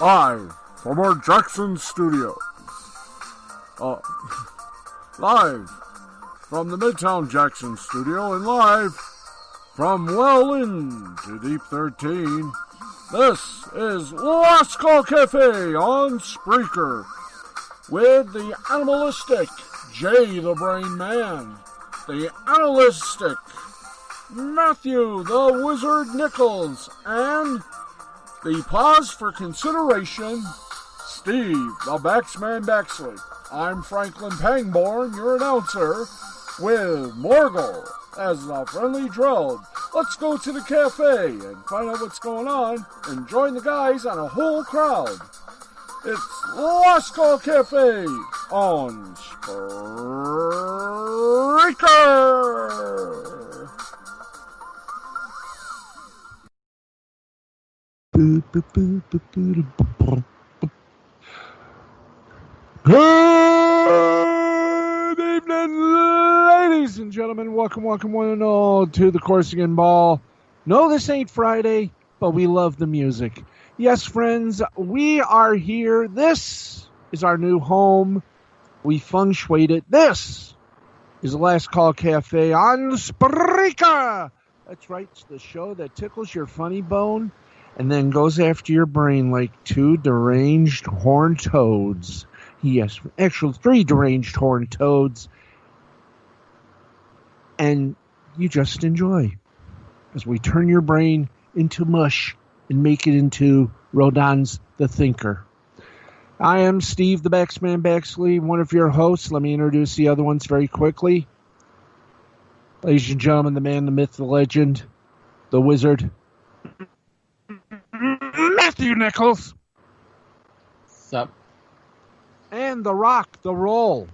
Live from our Jackson Studios. Live from the Midtown Jackson Studio and live from well into Deep 13. This is Last Call Cafe on Spreaker with the animalistic Jay the Brain Man, the animalistic Matthew the Wizard Nichols, and the pause for consideration, Steve, the Baxman Baxley. I'm Franklin Pangborn, your announcer, with Morgul as the friendly drone. Let's go to the cafe and find out what's going on and join the guys on a whole crowd. It's Last Call Cafe on Spreaker. Good evening, ladies and gentlemen. Welcome one and all to the Corsican Ball. No, this ain't Friday, but we love the music. Yes, friends, we are here. This is our new home. We feng shuied it. This is the Last Call Cafe on Spreaker. That's right, it's the show that tickles your funny bone and then goes after your brain like two deranged horned toads. Yes, actually 3 deranged horned toads. And you just enjoy as we turn your brain into mush and make it into Rodin's The Thinker. I am Steve the Baxman Baxley, one of your hosts. Let me introduce the other ones very quickly. Ladies and gentlemen, the man, the myth, the legend, the wizard, Matthew Nichols. Sup? And the rock, the roll,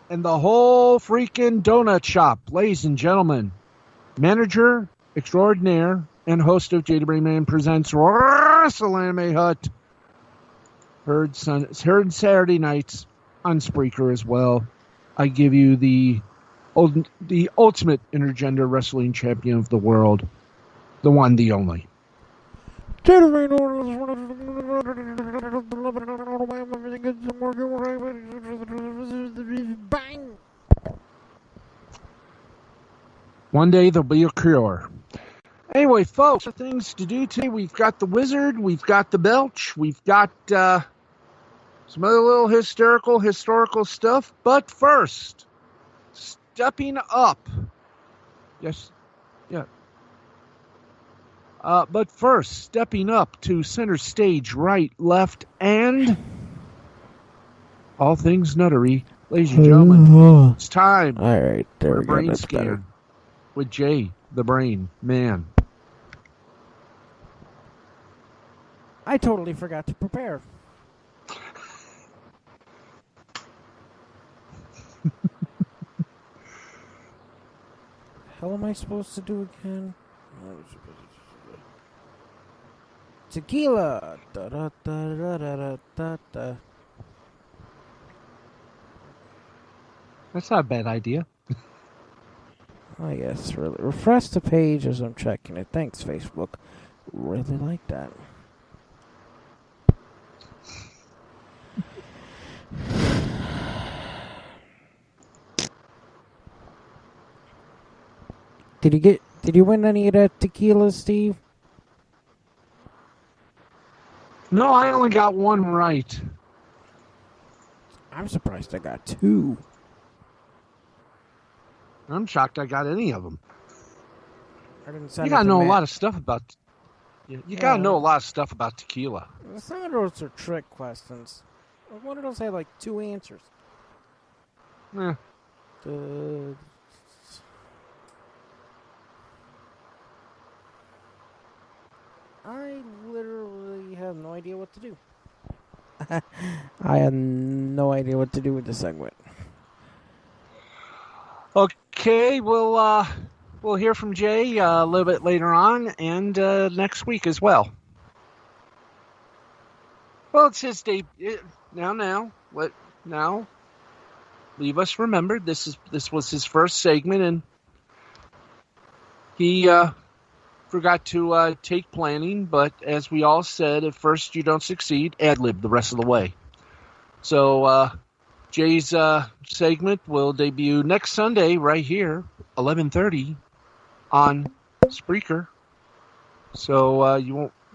and the whole freaking donut shop. Ladies and gentlemen, manager extraordinaire and host of Jay the Brain Man Presents Wrestle Anime Hut. Heard Saturday nights on Spreaker as well. I give you the ultimate intergender wrestling champion of the world. The one, the only. One day there'll be a cure. Anyway, folks, things to do today. We've got the Wizard, we've got the Belch, we've got some other little historical stuff. But first, stepping up. Yes, yeah. But first, stepping up to center stage, right, left, and all things nuttery. Ladies and gentlemen, it's time All right, there for we a go. brain That's scan better. with Jay, the Brain Man. I totally forgot to prepare. Hell am I supposed to do again? Tequila. Da, da, da, da, da, da, da. That's not a bad idea. Oh yes, really. Refresh the page as I'm checking it. Thanks, Facebook. Really like that. Did you win any of that tequila, Steve? No, I only got one right. I'm surprised I got 2. I'm shocked I got any of them. I didn't send You gotta it to know a Matt. lot of stuff about. You gotta know a lot of stuff about tequila. Some of those are trick questions. One of those had like 2 answers. Eh. I literally have no idea what to do. I have no idea what to do with the segment. Okay, we'll hear from Jay a little bit later on and next week as well. Well, it's his day. Now, leave us remember this was his first segment, and he forgot to take planning. But as we all said, if first you don't succeed, ad-lib the rest of the way. So Jay's segment will debut next Sunday right here, 11:30 on Spreaker. So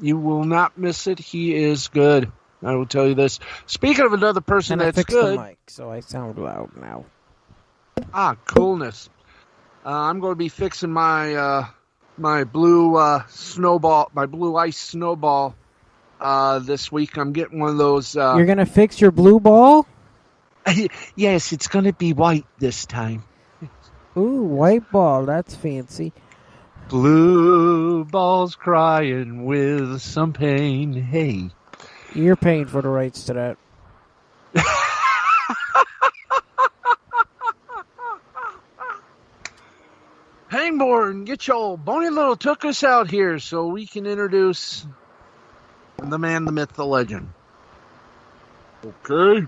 you will not miss it. He is good. I will tell you this. Speaking of another person and that's I fixed good, the mic, so I sound loud now. Coolness. I'm going to be fixing my my blue snowball, my blue ice snowball this week. I'm getting one of those. You're gonna fix your blue ball? Yes, it's going to be white this time. Ooh, white ball. That's fancy. Blue balls crying with some pain. Hey. You're paying for the rights to that. Hangborn, get your bony little tuchus out here so we can introduce the man, the myth, the legend. Okay.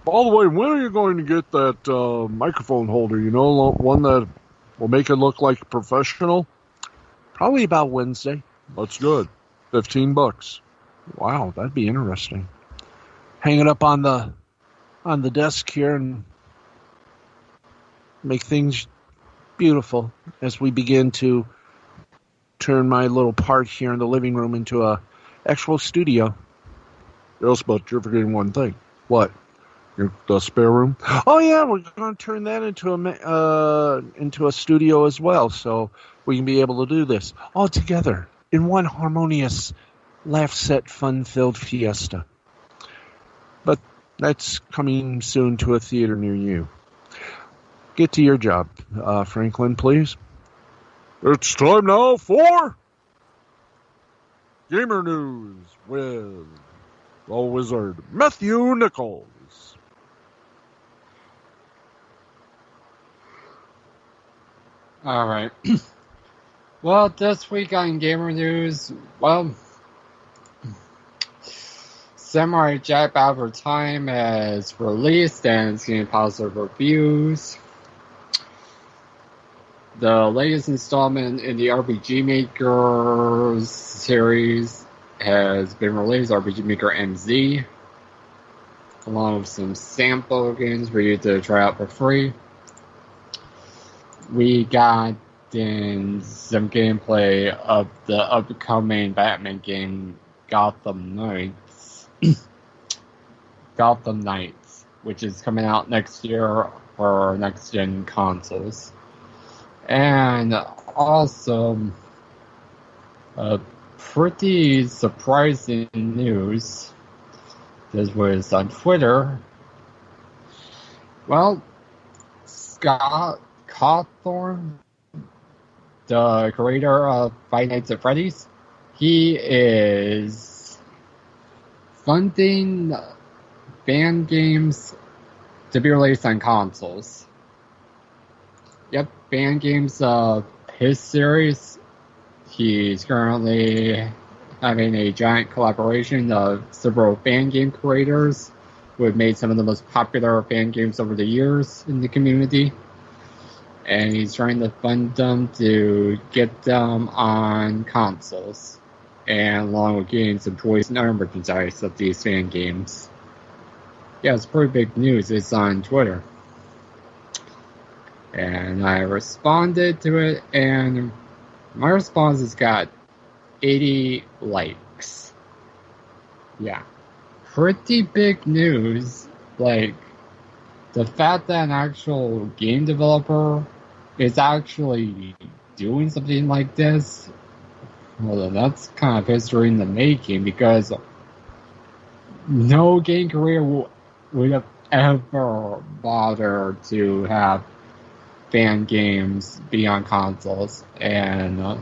By the way, when are you going to get that microphone holder? You know, one that will make it look like professional? Probably about Wednesday. That's good. $15. Wow, that'd be interesting. Hang it up on the desk here and make things beautiful as we begin to turn my little part here in the living room into a actual studio. Yes, but you're forgetting one thing. What? The spare room? Oh yeah, we're going to turn that into a studio as well, so we can be able to do this all together in one harmonious, laugh-set, fun-filled fiesta. But that's coming soon to a theater near you. Get to your job, Franklin, please. It's time now for Gamer News with the wizard, Matthew Nichols. All right. Well, this week on Gamer News, Samurai Jack Battle for Time has released and it's getting positive reviews. The latest installment in the RPG Maker series has been released, RPG Maker MZ, along with some sample games for you to try out for free. We got in some gameplay of the upcoming Batman game, Gotham Knights. Gotham Knights, which is coming out next year for next-gen consoles. And also, pretty surprising news. This was on Twitter. Well, Scott Cawthon, the creator of Five Nights at Freddy's, he is funding banned games to be released on consoles. Yep, banned games of his series. He's currently having a giant collaboration of several fan game creators who have made some of the most popular fan games over the years in the community. And he's trying to fund them to get them on consoles, and along with getting some toys and other merchandise of these fan games. Yeah, it's pretty big news. It's on Twitter. And I responded to it, and my response has got 80 likes. Yeah. Pretty big news. Like, the fact that an actual game developer is actually doing something like this, well, that's kind of history in the making, because no game career would have ever bothered to have fan games be on consoles. And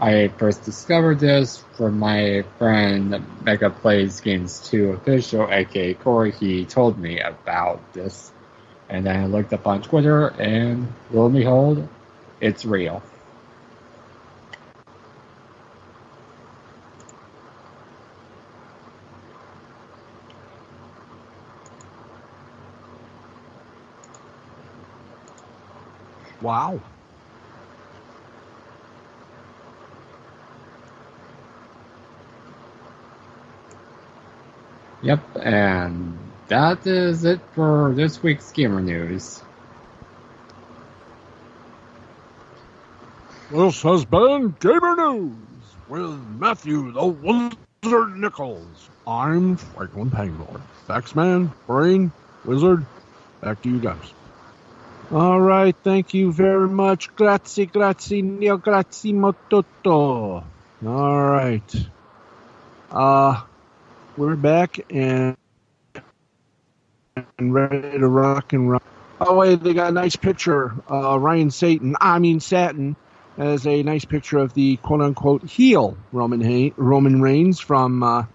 I first discovered this from my friend Mega Plays Games 2 official, aka Corey. He told me about this. And then I looked up on Twitter, and lo and behold, it's real. Wow. Yep, and that is it for this week's Gamer News. This has been Gamer News with Matthew the Wizard Nichols. I'm Franklin Pangborn. Faxman, Brain, Wizard, back to you guys. All right, thank you very much. Grazie, Neil, grazie molto. All right. We're back and ready to rock and roll. Oh, wait, they got a nice picture. Ryan Satin has a nice picture of the quote-unquote heel Roman Reigns from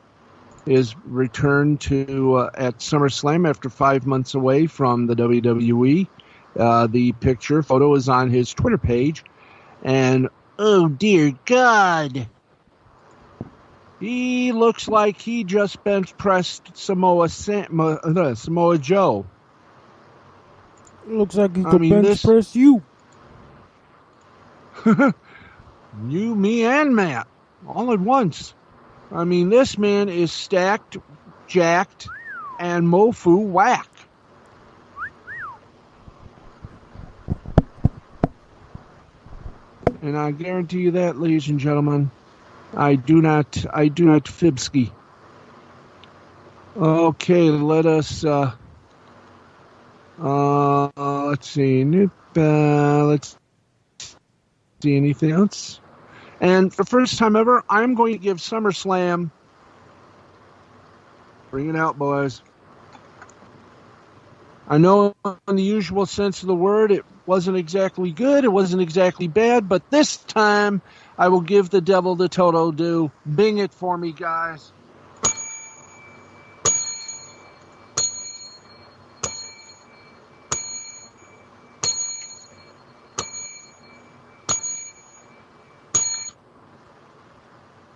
his return to at SummerSlam after 5 months away from the WWE. The photo is on his Twitter page, and oh dear God, he looks like he just bench pressed Samoa Joe. Looks like he could bench press you. You, me, and Matt all at once. I mean, this man is stacked, jacked, and Mofu whack. And I guarantee you that, ladies and gentlemen, I do not fibski. Okay, let us, let's see, let's see anything else. And for the first time ever, I'm going to give SummerSlam, bring it out, boys. I know in the usual sense of the word, it wasn't exactly good, it wasn't exactly bad, but this time I will give the devil the total due. Bing it for me, guys.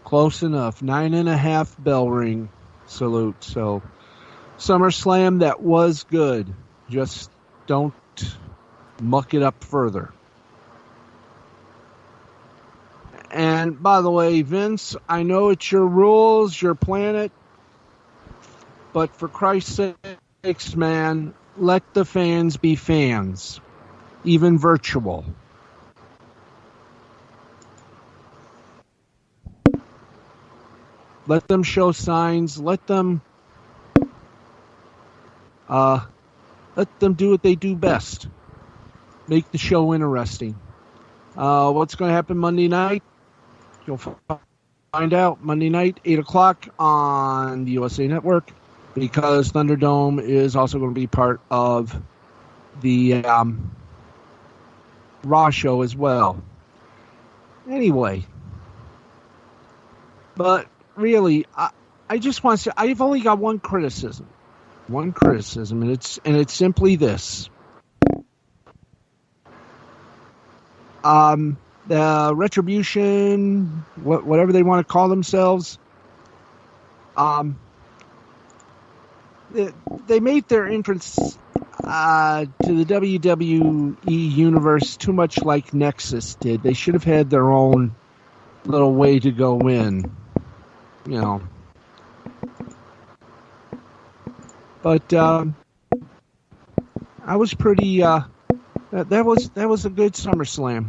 Close enough. 9.5 bell ring salute. So, SummerSlam, that was good. Just don't muck it up further. And by the way, Vince, I know it's your rules, your planet, but for Christ's sakes, man, let the fans be fans, even virtual. Let them show signs. Let them do what they do best. Make the show interesting. What's going to happen Monday night? You'll find out Monday night, 8 o'clock on the USA Network, because Thunderdome is also going to be part of the Raw show as well. Anyway, but really, I just want to say I've only got one criticism, and it's simply this: the Retribution, whatever they want to call themselves, they made their entrance to the WWE universe too much like Nexus did. They should have had their own little way to go in. You know, but I was pretty. That was a good SummerSlam.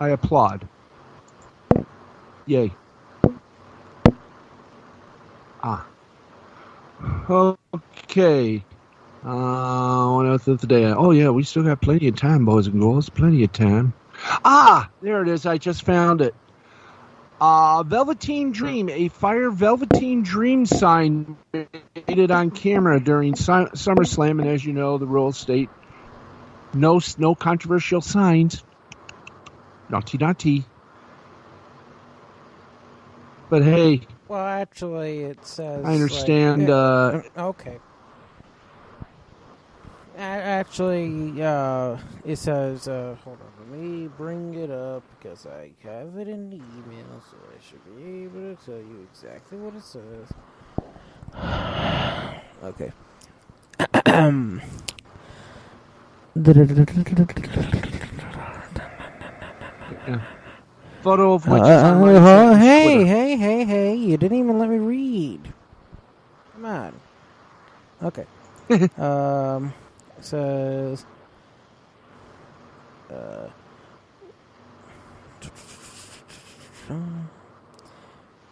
I applaud. Yay. Okay. What else is today? Oh, yeah, we still got plenty of time, boys and girls. Plenty of time. There it is. I just found it. Velveteen Dream, a Fire Velveteen Dream sign made on camera during SummerSlam, and as you know, the rules state no controversial signs. Naughty. But hey, Well, actually, it says. I understand. Okay. Actually, it says. Hold on, let me bring it up because I have it in the email, so I should be able to tell you exactly what it says. Okay. Photo of which is hey, you didn't even let me read. Come on. Okay. It says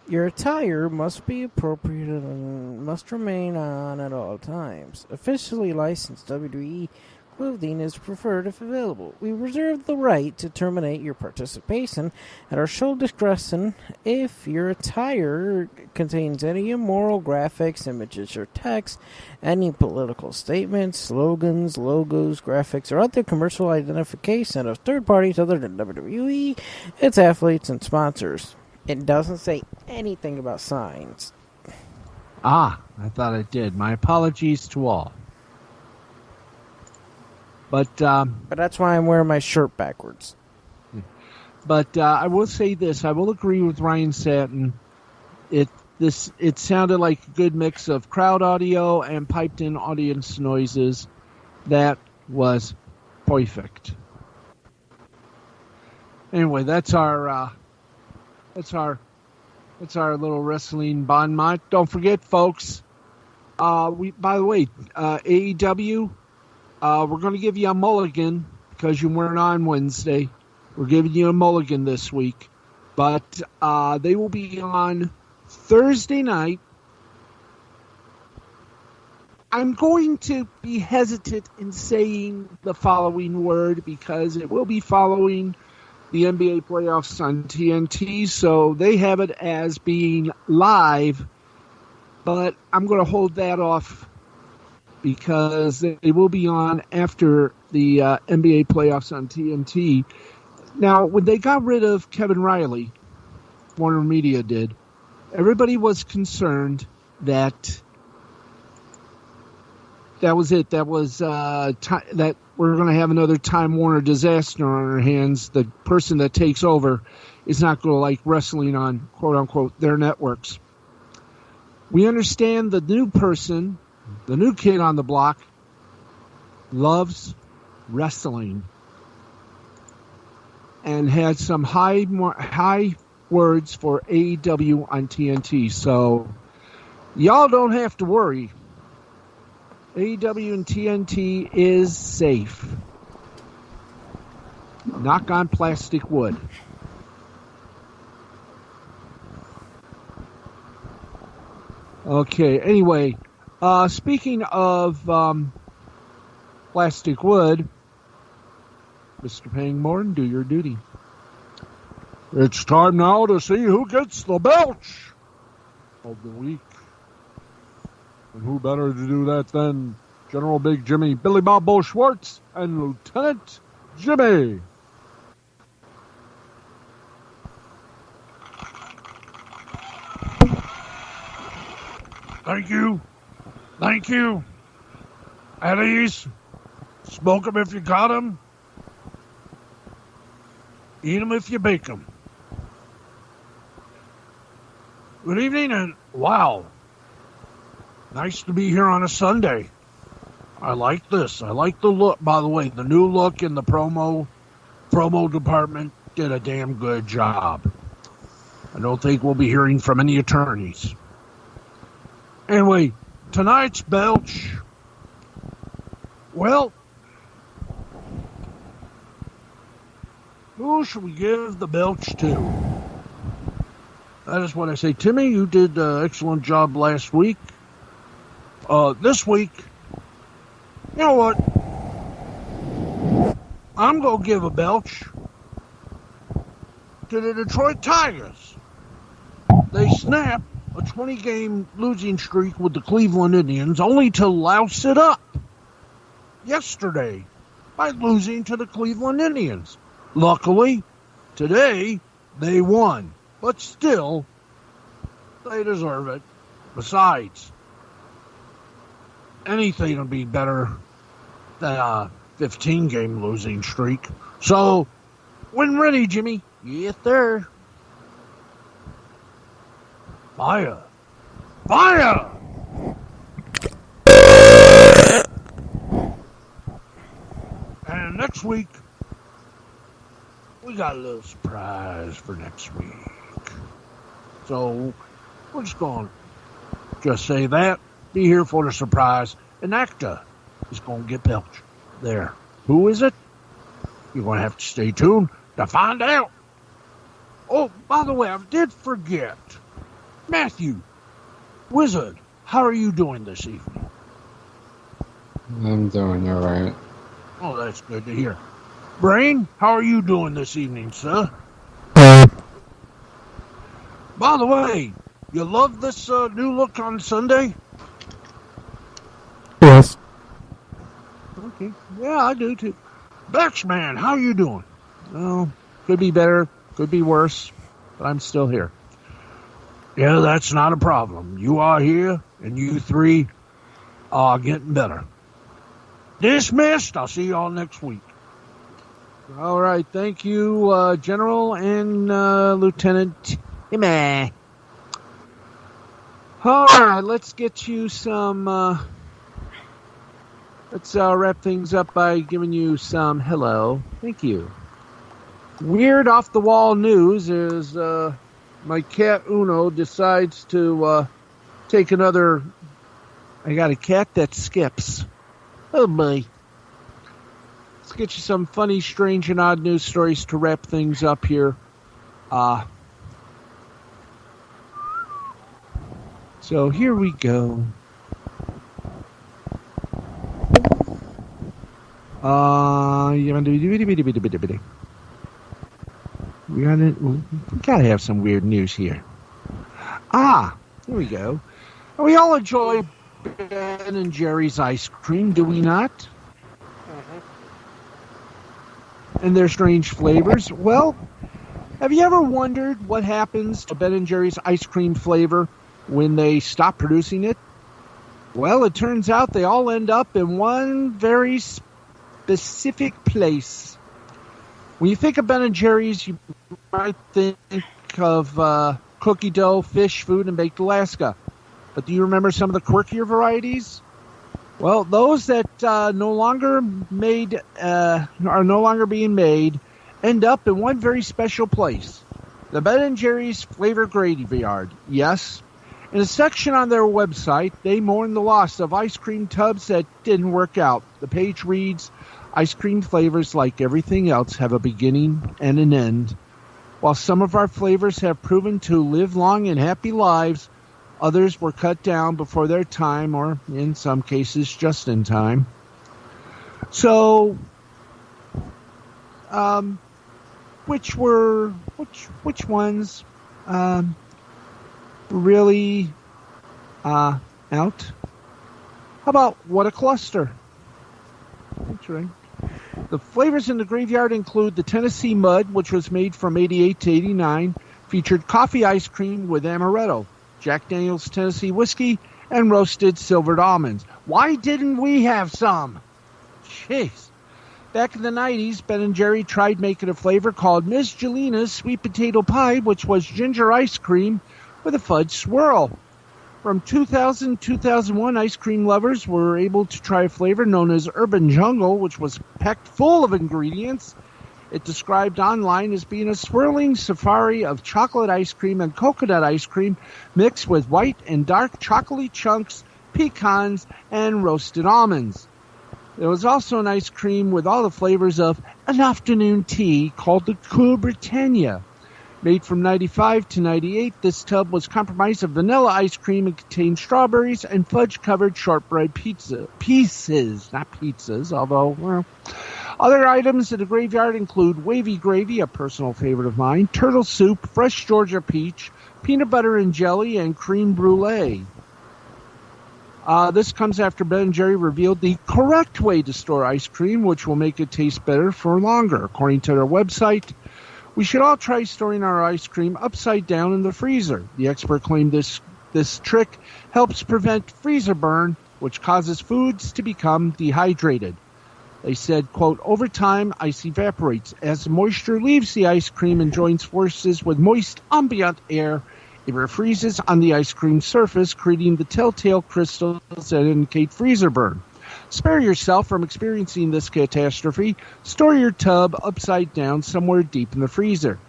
your attire must be appropriate and must remain on at all times. Officially licensed WWE clothing is preferred if available. We reserve the right to terminate your participation at our show discretion if your attire contains any immoral graphics, images, or text, any political statements, slogans, logos, graphics, or other commercial identification of third parties other than WWE, its athletes, and sponsors. It doesn't say anything about signs. I thought it did. My apologies to all. But that's why I'm wearing my shirt backwards. But I will say this. I will agree with Ryan Satin. It sounded like a good mix of crowd audio and piped-in audience noises. That was perfect. Anyway, that's our little wrestling bon mot. Don't forget, folks. By the way, AEW. We're going to give you a mulligan because you weren't on Wednesday. We're giving you a mulligan this week. But they will be on Thursday night. I'm going to be hesitant in saying the following word because it will be following the NBA playoffs on TNT. So they have it as being live. But I'm going to hold that off because they will be on after the NBA playoffs on TNT. Now, when they got rid of Kevin Riley, Warner Media did, everybody was concerned that was it. That was that we're going to have another Time Warner disaster on our hands. The person that takes over is not going to like wrestling on, quote-unquote, their networks. We understand the new person, the new kid on the block, loves wrestling and had some high words for AEW on TNT. So y'all don't have to worry. AEW and TNT is safe. Knock on plastic wood. Okay, anyway, speaking of plastic wood, Mr. Pangmorn, do your duty. It's time now to see who gets the belch of the week. And who better to do that than General Big Jimmy, Billy Bob Bo Schwartz, and Lieutenant Jimmy. Thank you. Thank you. At ease. Smoke them if you got them. Eat them if you bake them. Good evening, and wow. Nice to be here on a Sunday. I like this. I like the look. By the way, the new look in the promo department did a damn good job. I don't think we'll be hearing from any attorneys. Anyway, tonight's belch. Well, who should we give the belch to? That is what I say. Timmy, you did an excellent job last week. This week, you know what? I'm going to give a belch to the Detroit Tigers. They snapped a 20-game losing streak with the Cleveland Indians, only to louse it up yesterday by losing to the Cleveland Indians. Luckily, today they won, but still, they deserve it. Besides, anything would be better than a 15-game losing streak. So, when ready, Jimmy. Yes, sir. Fire. Fire! And next week, we got a little surprise for next week. So, we're just going to say that. Be here for the surprise. An actor is going to get belched there. Who is it? You're going to have to stay tuned to find out. Oh, by the way, I did forget. Matthew, Wizard, how are you doing this evening? I'm doing all right. Oh, that's good to hear. Brain, how are you doing this evening, sir? By the way, you love this new look on Sunday? Yes. Okay. Yeah, I do too. Baxman, how are you doing? Oh, could be better, could be worse, but I'm still here. Yeah, that's not a problem. You are here, and you three are getting better. Dismissed. I'll see you all next week. All right. Thank you, General and Lieutenant Timmy. All right. Let's get you some... let's wrap things up by giving you some hello. Thank you. Weird off-the-wall news is my cat Uno decides to take another... I got a cat that skips. Oh, boy. Let's get you some funny, strange, and odd news stories to wrap things up here. So here we go. We gotta have some weird news here. Here we go. We all enjoy Ben and Jerry's ice cream, do we not? And their strange flavors. Well, have you ever wondered what happens to Ben and Jerry's ice cream flavor when they stop producing it? Well, it turns out they all end up in one very specific place. When you think of Ben and Jerry's, you might think of cookie dough, fish food, and baked Alaska. But do you remember some of the quirkier varieties? Well, those that are no longer being made end up in one very special place. The Ben and Jerry's Flavor Graveyard. Yes. In a section on their website, they mourn the loss of ice cream tubs that didn't work out. The page reads, ice cream flavors, like everything else, have a beginning and an end. While some of our flavors have proven to live long and happy lives, others were cut down before their time, or in some cases, just in time. So, which ones really out? How about what a cluster? That's right. The flavors in the graveyard include the Tennessee Mud, which was made from 88 to 89, featured coffee ice cream with amaretto, Jack Daniel's Tennessee Whiskey, and roasted silvered almonds. Why didn't we have some? Jeez. Back in the 90s, Ben & Jerry tried making a flavor called Miss Jelina's Sweet Potato Pie, which was ginger ice cream with a fudge swirl. From 2000 to 2001, ice cream lovers were able to try a flavor known as Urban Jungle, which was packed full of ingredients. It described online as being a swirling safari of chocolate ice cream and coconut ice cream mixed with white and dark chocolatey chunks, pecans, and roasted almonds. There was also an ice cream with all the flavors of an afternoon tea called the Cool Britannia. Made from 95 to 98, this tub was comprised of vanilla ice cream and contained strawberries and fudge-covered shortbread pieces. Not pizzas, although, well. Other items in the graveyard include wavy gravy, a personal favorite of mine, turtle soup, fresh Georgia peach, peanut butter and jelly, and cream brulee. This comes after Ben & Jerry revealed the correct way to store ice cream, which will make it taste better for longer. According to their website, we should all try storing our ice cream upside down in the freezer. The expert claimed this trick helps prevent freezer burn, which causes foods to become dehydrated. They said, quote, over time, ice evaporates. As moisture leaves the ice cream and joins forces with moist ambient air, it refreezes on the ice cream surface, creating the telltale crystals that indicate freezer burn. Spare yourself from experiencing this catastrophe. Store your tub upside down somewhere deep in the freezer.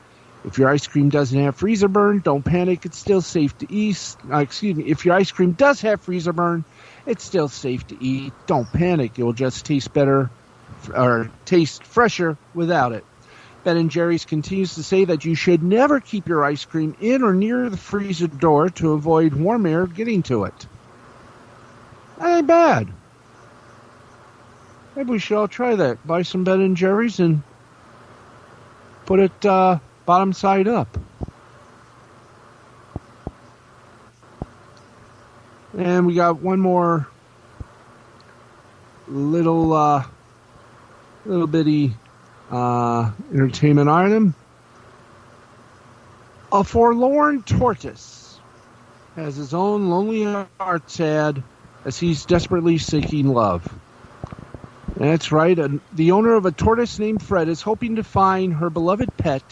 If your ice cream doesn't have freezer burn, don't panic. It's still safe to eat. If your ice cream does have freezer burn, it's still safe to eat. Don't panic. It will just taste better or taste fresher without it. Ben & Jerry's continues to say that you should never keep your ice cream in or near the freezer door to avoid warm air getting to it. That ain't bad. Maybe we should all try that. Buy some Ben & Jerry's and put it bottom side up. And we got one more little bitty entertainment item. A forlorn tortoise has his own lonely heart sad as he's desperately seeking love. That's right. The owner of a tortoise named Fred is hoping to find her beloved pet,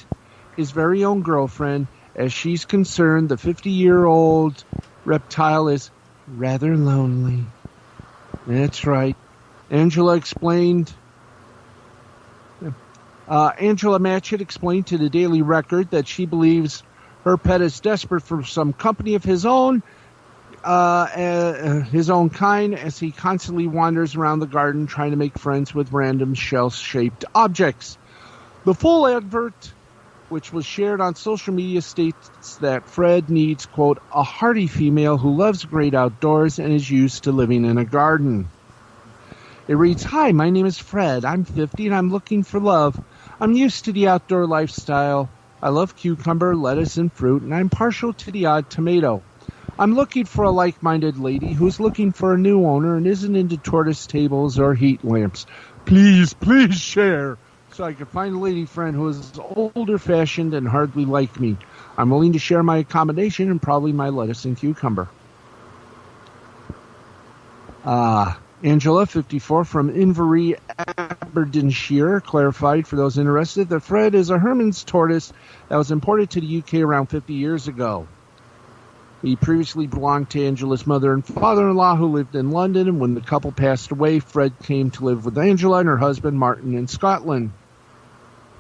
his very own girlfriend. As she's concerned, the 50-year-old reptile is rather lonely. That's right. Angela Matchett explained to the Daily Record that she believes her pet is desperate for some company of his own kind, as he constantly wanders around the garden trying to make friends with random shell-shaped objects. The full advert, which was shared on social media, states that Fred needs, quote, a hearty female who loves the great outdoors and is used to living in a garden. It reads, hi, my name is Fred. I'm 50 and I'm looking for love. I'm used to the outdoor lifestyle. I love cucumber, lettuce, and fruit, and I'm partial to the odd tomato. I'm looking for a like-minded lady who's looking for a new owner and isn't into tortoise tables or heat lamps. Please share, so I can find a lady friend who is older-fashioned and hardly like me. I'm willing to share my accommodation and probably my lettuce and cucumber. Angela, 54, from Inverie, Aberdeenshire, clarified for those interested that Fred is a Herman's tortoise that was imported to the UK around 50 years ago. He previously belonged to Angela's mother and father-in-law, who lived in London, and when the couple passed away, Fred came to live with Angela and her husband, Martin, in Scotland.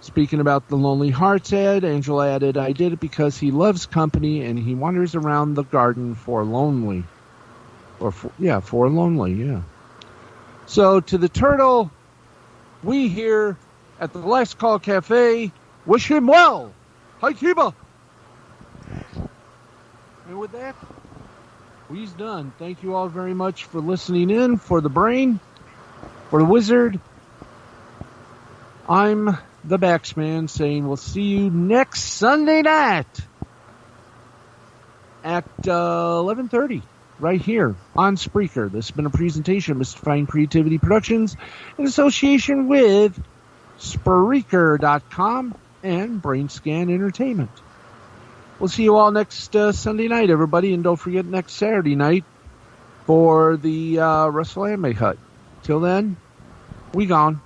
Speaking about the Lonely Hearts ad, Angela added, I did it because he loves company and he wanders around the garden forlornly. Forlornly, yeah. So, to the turtle, we here at the Last Call Cafe wish him well. Hi, Kiba. And with that, we's done. Thank you all very much for listening in. For the brain, for the wizard, I'm the Baxman saying we'll see you next Sunday night at 11:30. Right here on Spreaker. This has been a presentation of Mystifying Creativity Productions in association with Spreaker.com and BrainScan Entertainment. We'll see you all next Sunday night, everybody, and don't forget next Saturday night for the Russell Anime Hut. Till then, we gone.